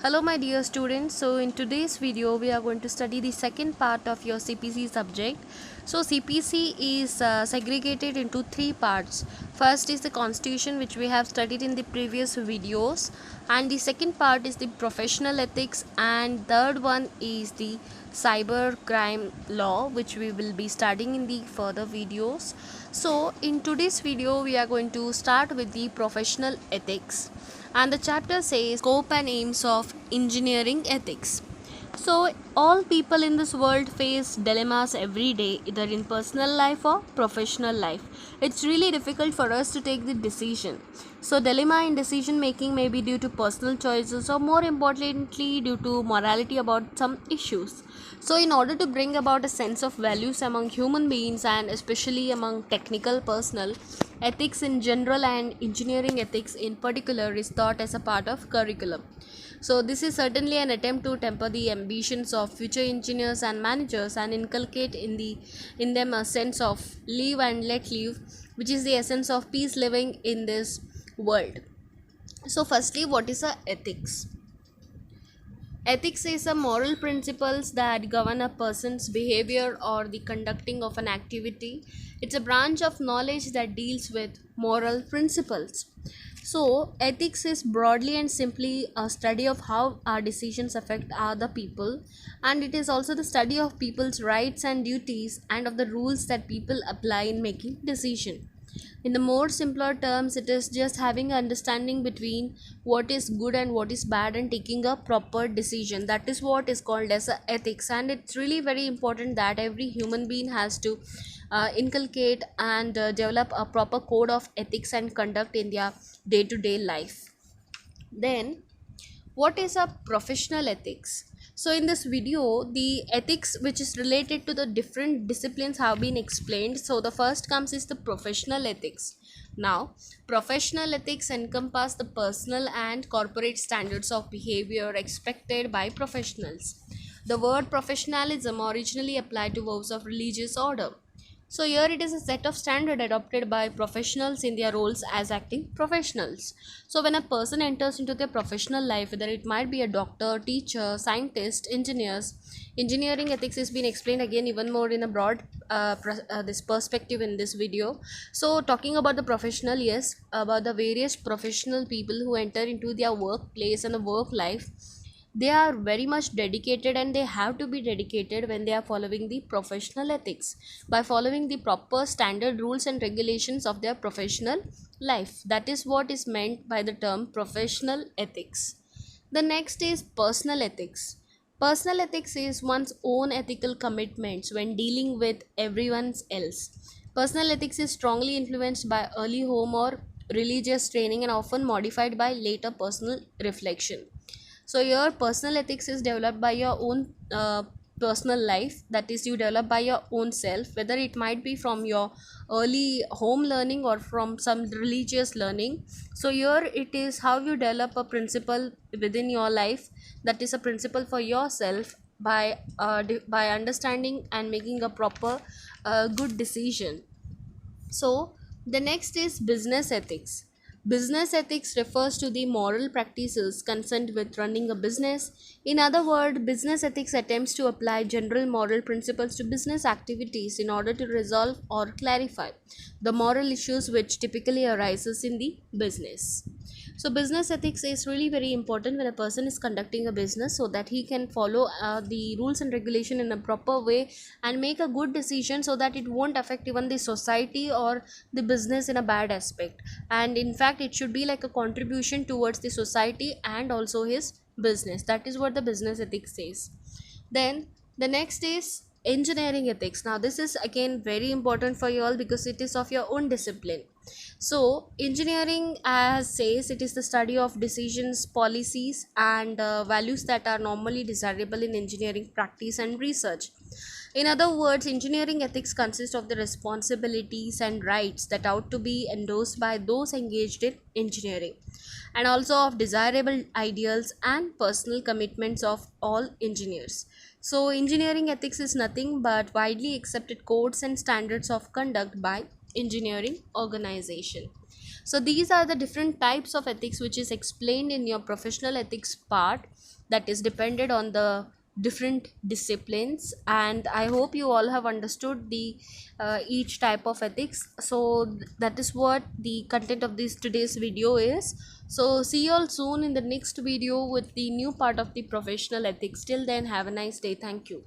Hello my dear students, so in today's video we are going to study the second part of your CPC subject. So CPC is segregated into three parts. First is the constitution, which we have studied in the previous videos, and the second part is the professional ethics, and third one is the cyber crime law, which we will be studying in the further videos. So in today's video we are going to start with the professional ethics, and the chapter says scope and aims of engineering ethics. So all people in this world face dilemmas every day, either in personal life or professional life. It's really difficult for us to take the decision. So dilemma in decision making may be due to personal choices, or more importantly due to morality about some issues. So in order to bring about a sense of values among human beings, and especially among technical personnel, ethics in general and engineering ethics in particular is taught as a part of curriculum. So this is certainly an attempt to temper the ambitions of future engineers and managers and inculcate in them a sense of live and let live, which is the essence of peace living in this world. So firstly, what is a ethics? Ethics is a moral principles that govern a person's behavior or the conducting of an activity. It's a branch of knowledge that deals with moral principles. So, ethics is broadly and simply a study of how our decisions affect other people, and it is also the study of people's rights and duties and of the rules that people apply in making decision. In the more simpler terms, it is just having an understanding between what is good and what is bad and taking a proper decision. That is what is called as a ethics, and it's really very important that every human being has to inculcate and develop a proper code of ethics and conduct in their day-to-day life. Then, what is a professional ethics? So in this video, the ethics which is related to the different disciplines have been explained. So the first comes is the professional ethics. Now, professional ethics encompass the personal and corporate standards of behavior expected by professionals. The word professionalism originally applied to vows of religious order. So here it is a set of standard adopted by professionals in their roles as acting professionals. So when a person enters into their professional life, whether it might be a doctor, teacher, scientist, engineers, engineering ethics has been explained again even more in a broad this perspective in this video. So talking about the professional, yes, about the various professional people who enter into their workplace and the work life, they are very much dedicated, and they have to be dedicated when they are following the professional ethics by following the proper standard rules and regulations of their professional life. That is what is meant by the term professional ethics. The next is personal ethics. Personal ethics is one's own ethical commitments when dealing with everyone else. Personal ethics is strongly influenced by early home or religious training and often modified by later personal reflection. So your personal ethics is developed by your own personal life, that is, you develop by your own self, whether it might be from your early home learning or from some religious learning. So here it is how you develop a principle within your life, that is a principle for yourself, by understanding and making a proper good decision. So, the next is business ethics. Business ethics refers to the moral practices concerned with running a business. In other words, business ethics attempts to apply general moral principles to business activities in order to resolve or clarify the moral issues which typically arises in the business. So business ethics is really very important when a person is conducting a business, so that he can follow the rules and regulation in a proper way and make a good decision, so that it won't affect even the society or the business in a bad aspect. And in fact, it should be like a contribution towards the society and also his business. That is what the business ethics says. Then the next is engineering ethics. Now this is again very important for you all because it is of your own discipline. So engineering, as says, it is the study of decisions, policies and values that are normally desirable in engineering practice and research. In other words, engineering ethics consists of the responsibilities and rights that ought to be endorsed by those engaged in engineering, and also of desirable ideals and personal commitments of all engineers. So engineering ethics is nothing but widely accepted codes and standards of conduct by engineering organization. So these are the different types of ethics which is explained in your professional ethics part. that is depended on the different disciplines. And I hope you all have understood the each type of ethics. So that is what the content of this today's video is. So see you all soon in the next video with the new part of the professional ethics. Till then, have a nice day. Thank you.